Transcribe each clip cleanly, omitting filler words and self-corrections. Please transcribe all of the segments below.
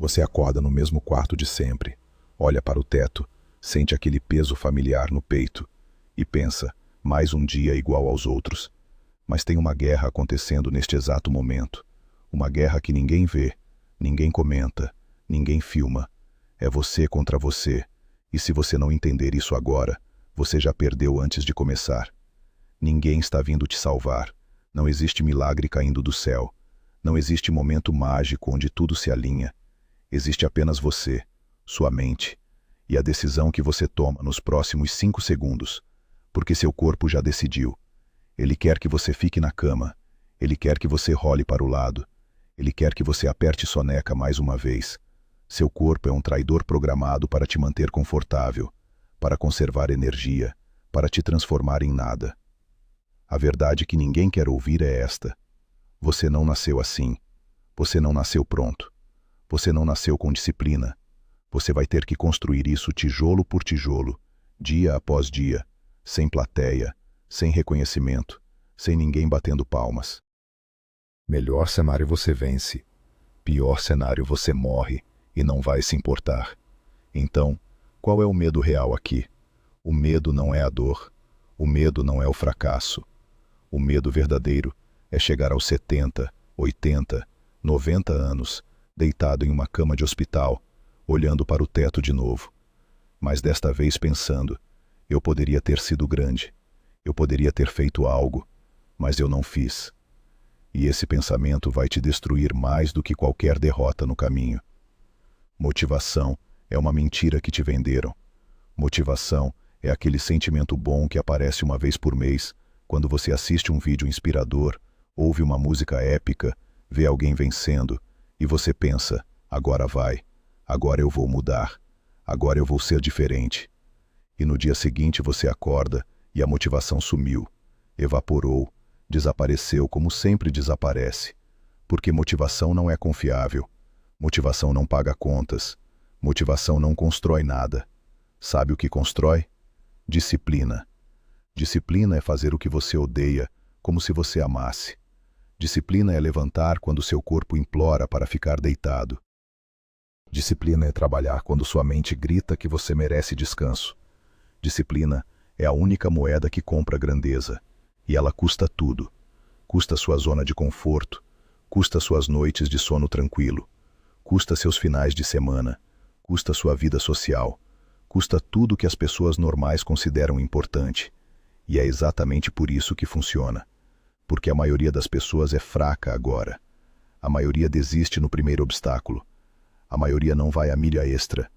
Você acorda no mesmo quarto de sempre, olha para o teto, sente aquele peso familiar no peito e pensa, mais um dia igual aos outros. Mas tem uma guerra acontecendo neste exato momento. Uma guerra que ninguém vê, ninguém comenta, ninguém filma. É você contra você. E se você não entender isso agora, você já perdeu antes de começar. Ninguém está vindo te salvar. Não existe milagre caindo do céu. Não existe momento mágico onde tudo se alinha. Existe apenas você, sua mente, e a decisão que você toma nos próximos 5 segundos, porque seu corpo já decidiu. Ele quer que você fique na cama, ele quer que você role para o lado, ele quer que você aperte soneca mais uma vez. Seu corpo é um traidor programado para te manter confortável, para conservar energia, para te transformar em nada. A verdade que ninguém quer ouvir é esta: você não nasceu assim, você não nasceu pronto. Você não nasceu com disciplina. Você vai ter que construir isso tijolo por tijolo, dia após dia, sem plateia, sem reconhecimento, sem ninguém batendo palmas. Melhor cenário você vence. Pior cenário você morre e não vai se importar. Então, qual é o medo real aqui? O medo não é a dor. O medo não é o fracasso. O medo verdadeiro é chegar aos 70, 80, 90 anos, deitado em uma cama de hospital, olhando para o teto de novo. Mas desta vez pensando, eu poderia ter sido grande, eu poderia ter feito algo, mas eu não fiz. E esse pensamento vai te destruir mais do que qualquer derrota no caminho. Motivação é uma mentira que te venderam. Motivação é aquele sentimento bom que aparece uma vez por mês, quando você assiste um vídeo inspirador, ouve uma música épica, vê alguém vencendo, e você pensa, agora vai, agora eu vou mudar, agora eu vou ser diferente. E no dia seguinte você acorda e a motivação sumiu, evaporou, desapareceu como sempre desaparece. Porque motivação não é confiável, motivação não paga contas, motivação não constrói nada. Sabe o que constrói? Disciplina. Disciplina é fazer o que você odeia, como se você amasse. Disciplina é levantar quando seu corpo implora para ficar deitado. Disciplina é trabalhar quando sua mente grita que você merece descanso. Disciplina é a única moeda que compra grandeza, e ela custa tudo. Custa sua zona de conforto, custa suas noites de sono tranquilo, custa seus finais de semana, custa sua vida social, custa tudo que as pessoas normais consideram importante. E é exatamente por isso que funciona. Porque a maioria das pessoas é fraca agora. A maioria desiste no primeiro obstáculo. A maioria não vai a milha extra.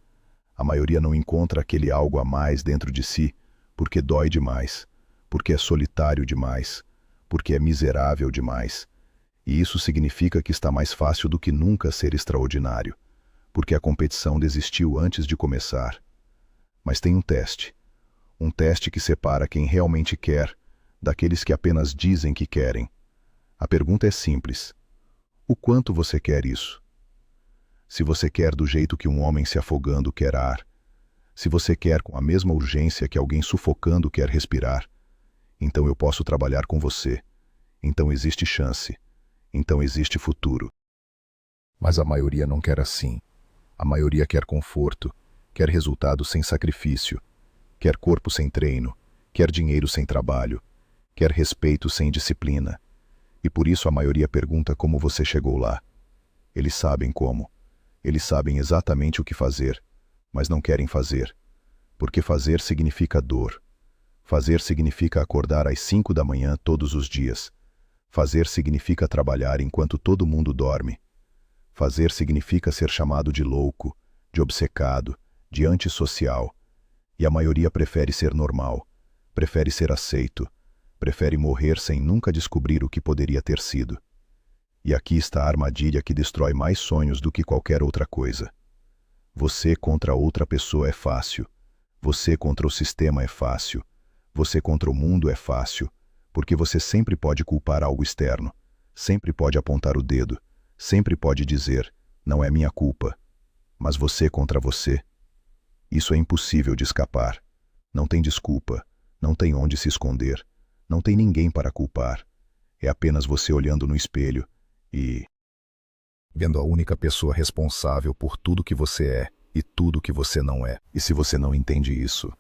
A maioria não encontra aquele algo a mais dentro de si, porque dói demais, porque é solitário demais, porque é miserável demais. E isso significa que está mais fácil do que nunca ser extraordinário, porque a competição desistiu antes de começar. Mas tem um teste que separa quem realmente quer daqueles que apenas dizem que querem. A pergunta é simples: o quanto você quer isso? Se você quer do jeito que um homem se afogando quer ar, se você quer com a mesma urgência que alguém sufocando quer respirar, então eu posso trabalhar com você. Então existe chance. Então existe futuro. Mas a maioria não quer assim. A maioria quer conforto, quer resultado sem sacrifício, quer corpo sem treino, quer dinheiro sem trabalho, quer respeito sem disciplina. E por isso a maioria pergunta como você chegou lá. Eles sabem como. Eles sabem exatamente o que fazer, mas não querem fazer. Porque fazer significa dor. Fazer significa acordar às 5 da manhã todos os dias. Fazer significa trabalhar enquanto todo mundo dorme. Fazer significa ser chamado de louco, de obcecado, de antissocial. E a maioria prefere ser normal, prefere ser aceito, prefere morrer sem nunca descobrir o que poderia ter sido. E aqui está a armadilha que destrói mais sonhos do que qualquer outra coisa. Você contra outra pessoa é fácil. Você contra o sistema é fácil. Você contra o mundo é fácil, porque você sempre pode culpar algo externo, sempre pode apontar o dedo, sempre pode dizer, não é minha culpa. Mas você contra você, isso é impossível de escapar. Não tem desculpa, não tem onde se esconder, não tem ninguém para culpar. É apenas você olhando no espelho e vendo a única pessoa responsável por tudo que você é e tudo que você não é. E se você não entende isso,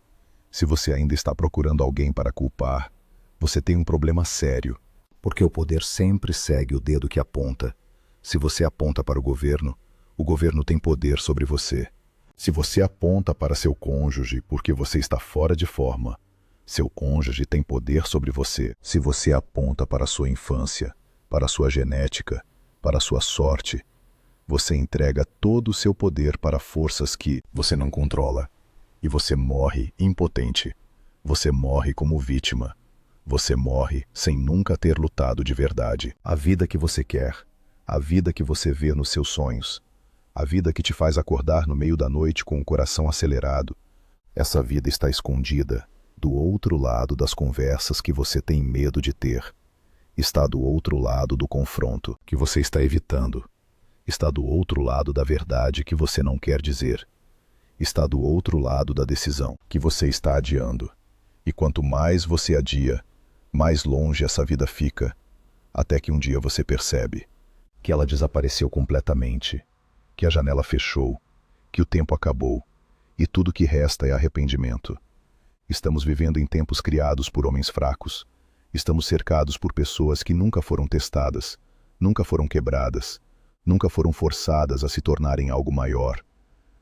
se você ainda está procurando alguém para culpar, você tem um problema sério, porque o poder sempre segue o dedo que aponta. Se você aponta para o governo tem poder sobre você. Se você aponta para seu cônjuge porque você está fora de forma, seu cônjuge tem poder sobre você. Se você aponta para sua infância, para sua genética, para sua sorte, você entrega todo o seu poder para forças que você não controla. E você morre impotente. Você morre como vítima. Você morre sem nunca ter lutado de verdade. A vida que você quer, a vida que você vê nos seus sonhos, a vida que te faz acordar no meio da noite com o coração acelerado, essa vida está escondida do outro lado das conversas que você tem medo de ter. Está do outro lado do confronto que você está evitando. Está do outro lado da verdade que você não quer dizer. Está do outro lado da decisão que você está adiando. E quanto mais você adia, mais longe essa vida fica, até que um dia você percebe que ela desapareceu completamente, que a janela fechou, que o tempo acabou, e tudo que resta é arrependimento. Estamos vivendo em tempos criados por homens fracos. Estamos cercados por pessoas que nunca foram testadas, nunca foram quebradas, nunca foram forçadas a se tornarem algo maior.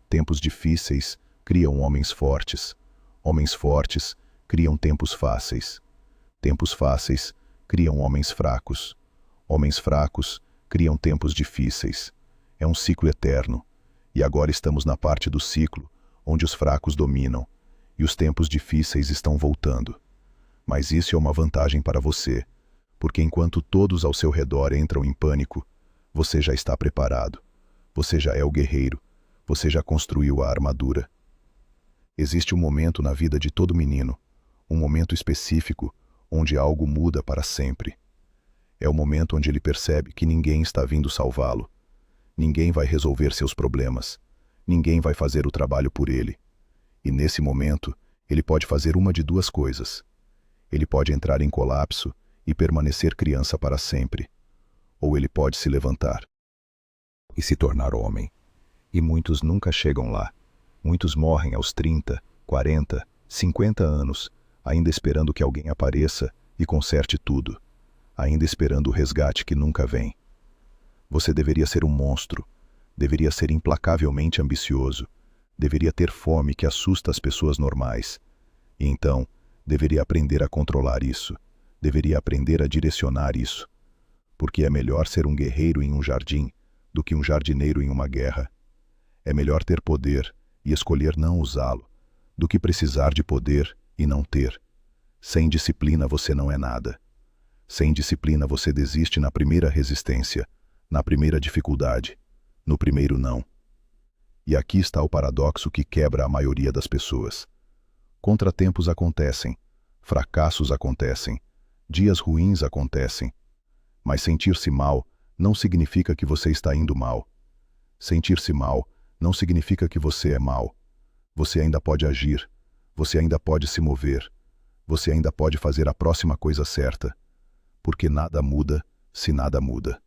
Tempos difíceis criam homens fortes. Homens fortes criam tempos fáceis. Tempos fáceis criam homens fracos. Homens fracos criam tempos difíceis. É um ciclo eterno. E agora estamos na parte do ciclo onde os fracos dominam e os tempos difíceis estão voltando. Mas isso é uma vantagem para você, porque enquanto todos ao seu redor entram em pânico, você já está preparado. Você já é o guerreiro. Você já construiu a armadura. Existe um momento na vida de todo menino, um momento específico, onde algo muda para sempre. É o momento onde ele percebe que ninguém está vindo salvá-lo. Ninguém vai resolver seus problemas. Ninguém vai fazer o trabalho por ele. E nesse momento, ele pode fazer uma de duas coisas. Ele pode entrar em colapso e permanecer criança para sempre. Ou ele pode se levantar e se tornar homem. E muitos nunca chegam lá. Muitos morrem aos 30, 40, 50 anos, ainda esperando que alguém apareça e conserte tudo, ainda esperando o resgate que nunca vem. Você deveria ser um monstro, deveria ser implacavelmente ambicioso, deveria ter fome que assusta as pessoas normais. E então, deveria aprender a controlar isso, deveria aprender a direcionar isso. Porque é melhor ser um guerreiro em um jardim do que um jardineiro em uma guerra. É melhor ter poder e escolher não usá-lo, do que precisar de poder e não ter. Sem disciplina você não é nada. Sem disciplina você desiste na primeira resistência, na primeira dificuldade, no primeiro não. E aqui está o paradoxo que quebra a maioria das pessoas. Contratempos acontecem, fracassos acontecem, dias ruins acontecem. Mas sentir-se mal não significa que você está indo mal. Sentir-se mal não significa que você é mal. Você ainda pode agir, você ainda pode se mover, você ainda pode fazer a próxima coisa certa, porque nada muda se nada muda.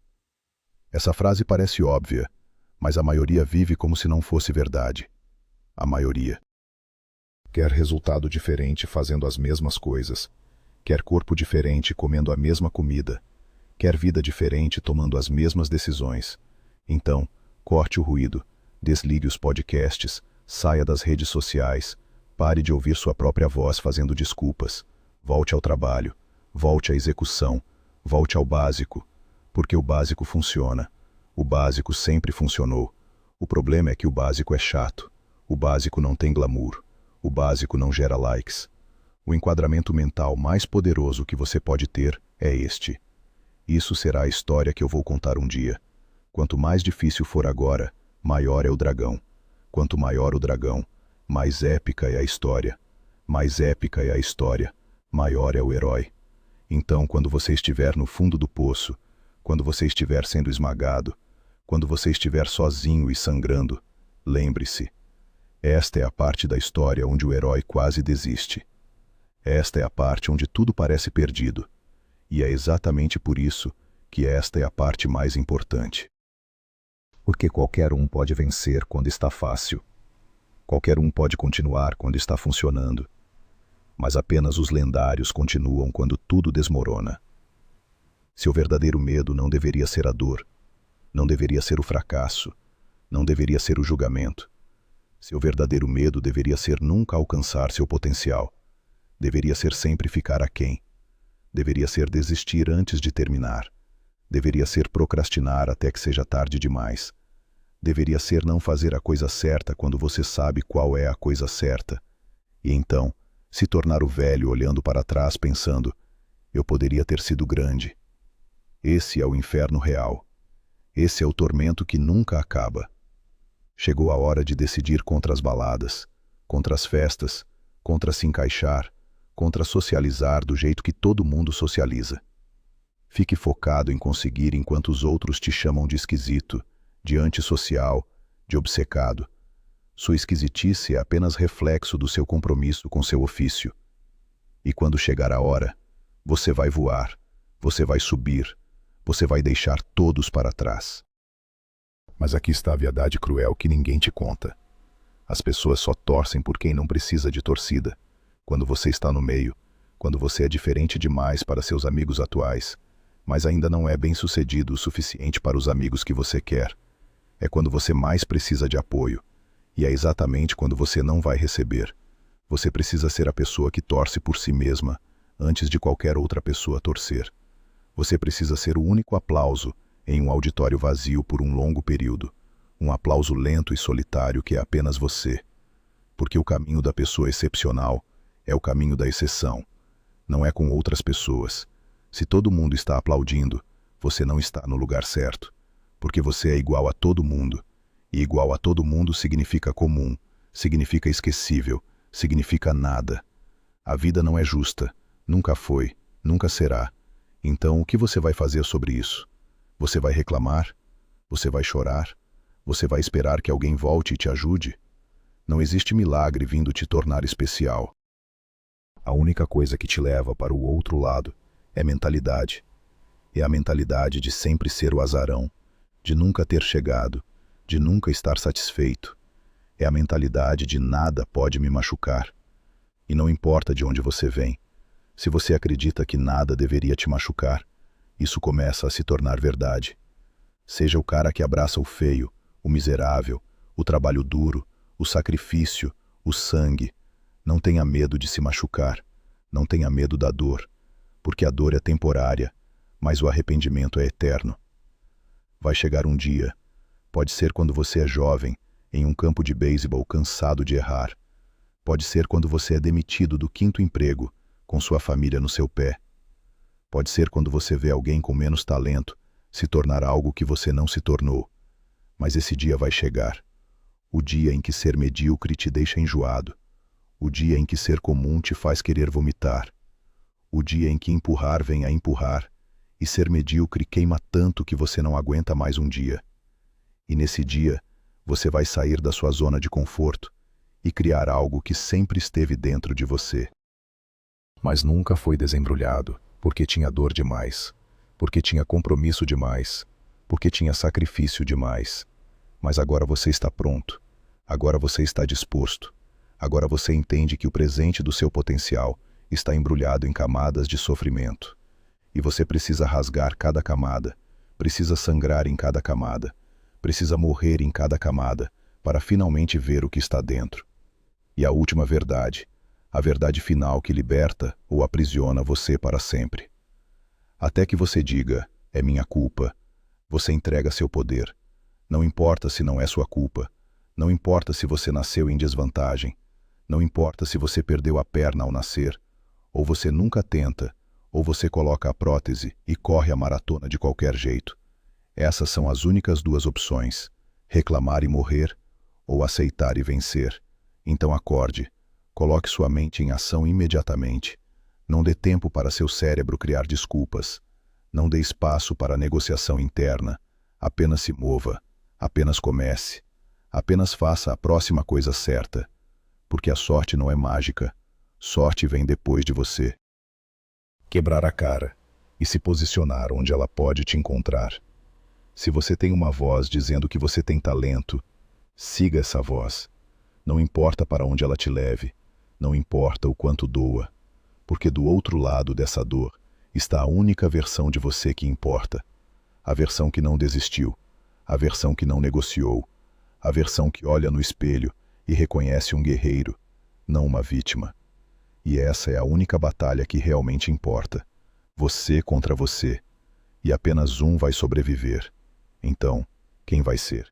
Essa frase parece óbvia, mas a maioria vive como se não fosse verdade. A maioria quer resultado diferente fazendo as mesmas coisas, quer corpo diferente comendo a mesma comida, quer vida diferente tomando as mesmas decisões. Então, corte o ruído, desligue os podcasts, saia das redes sociais, pare de ouvir sua própria voz fazendo desculpas, volte ao trabalho, volte à execução, volte ao básico, porque o básico funciona. O básico sempre funcionou. O problema é que o básico é chato. O básico não tem glamour. O básico não gera likes. O enquadramento mental mais poderoso que você pode ter é este. Isso será a história que eu vou contar um dia. Quanto mais difícil for agora, maior é o dragão. Quanto maior o dragão, mais épica é a história. Mais épica é a história, maior é o herói. Então, quando você estiver no fundo do poço, quando você estiver sendo esmagado, quando você estiver sozinho e sangrando, lembre-se, esta é a parte da história onde o herói quase desiste. Esta é a parte onde tudo parece perdido. E é exatamente por isso que esta é a parte mais importante. Porque qualquer um pode vencer quando está fácil. Qualquer um pode continuar quando está funcionando. Mas apenas os lendários continuam quando tudo desmorona. Seu verdadeiro medo não deveria ser a dor, não deveria ser o fracasso, não deveria ser o julgamento. Seu verdadeiro medo deveria ser nunca alcançar seu potencial. Deveria ser sempre ficar aquém. Deveria ser desistir antes de terminar. Deveria ser procrastinar até que seja tarde demais. Deveria ser não fazer a coisa certa quando você sabe qual é a coisa certa. E então, se tornar o velho olhando para trás pensando, eu poderia ter sido grande. Esse é o inferno real. Esse é o tormento que nunca acaba. Chegou a hora de decidir contra as baladas, contra as festas, contra se encaixar, contra socializar do jeito que todo mundo socializa. Fique focado em conseguir enquanto os outros te chamam de esquisito, de antissocial, de obcecado. Sua esquisitice é apenas reflexo do seu compromisso com seu ofício. E quando chegar a hora, você vai voar, você vai subir, você vai deixar todos para trás. Mas aqui está a verdade cruel que ninguém te conta. As pessoas só torcem por quem não precisa de torcida. Quando você está no meio, quando você é diferente demais para seus amigos atuais, mas ainda não é bem-sucedido o suficiente para os amigos que você quer. É quando você mais precisa de apoio, e é exatamente quando você não vai receber. Você precisa ser a pessoa que torce por si mesma, antes de qualquer outra pessoa torcer. Você precisa ser o único aplauso em um auditório vazio por um longo período, um aplauso lento e solitário que é apenas você. Porque o caminho da pessoa excepcional é o caminho da exceção, não é com outras pessoas. Se todo mundo está aplaudindo, você não está no lugar certo, porque você é igual a todo mundo, e igual a todo mundo significa comum, significa esquecível, significa nada. A vida não é justa, nunca foi, nunca será. Então o que você vai fazer sobre isso? Você vai reclamar? Você vai chorar? Você vai esperar que alguém volte e te ajude? Não existe milagre vindo te tornar especial. A única coisa que te leva para o outro lado é mentalidade. É a mentalidade de sempre ser o azarão, de nunca ter chegado, de nunca estar satisfeito. É a mentalidade de nada pode me machucar. E não importa de onde você vem, se você acredita que nada deveria te machucar, isso começa a se tornar verdade. Seja o cara que abraça o feio, o miserável, o trabalho duro, o sacrifício, o sangue. Não tenha medo de se machucar, não tenha medo da dor, porque a dor é temporária, mas o arrependimento é eterno. Vai chegar um dia, pode ser quando você é jovem, em um campo de beisebol cansado de errar. Pode ser quando você é demitido do 5º emprego, com sua família no seu pé. Pode ser quando você vê alguém com menos talento se tornar algo que você não se tornou. Mas esse dia vai chegar. O dia em que ser medíocre te deixa enjoado. O dia em que ser comum te faz querer vomitar. O dia em que empurrar vem a empurrar, e ser medíocre queima tanto que você não aguenta mais um dia. E nesse dia, você vai sair da sua zona de conforto e criar algo que sempre esteve dentro de você. Mas nunca foi desembrulhado, porque tinha dor demais, porque tinha compromisso demais, porque tinha sacrifício demais. Mas agora você está pronto, agora você está disposto, agora você entende que o presente do seu potencial está embrulhado em camadas de sofrimento. E você precisa rasgar cada camada, precisa sangrar em cada camada, precisa morrer em cada camada, para finalmente ver o que está dentro. E a última verdade, a verdade final que liberta ou aprisiona você para sempre. Até que você diga, é minha culpa, você entrega seu poder. Não importa se não é sua culpa, não importa se você nasceu em desvantagem, não importa se você perdeu a perna ao nascer, ou você nunca tenta, ou você coloca a prótese e corre a maratona de qualquer jeito. Essas são as únicas duas opções, reclamar e morrer, ou aceitar e vencer. Então acorde, coloque sua mente em ação imediatamente. Não dê tempo para seu cérebro criar desculpas. Não dê espaço para negociação interna. Apenas se mova, apenas comece, apenas faça a próxima coisa certa. Porque a sorte não é mágica, sorte vem depois de você. Quebrar a cara e se posicionar onde ela pode te encontrar. Se você tem uma voz dizendo que você tem talento, siga essa voz. Não importa para onde ela te leve, não importa o quanto doa, porque do outro lado dessa dor está a única versão de você que importa. A versão que não desistiu, a versão que não negociou, a versão que olha no espelho e reconhece um guerreiro, não uma vítima. E essa é a única batalha que realmente importa. Você contra você. E apenas um vai sobreviver. Então, quem vai ser?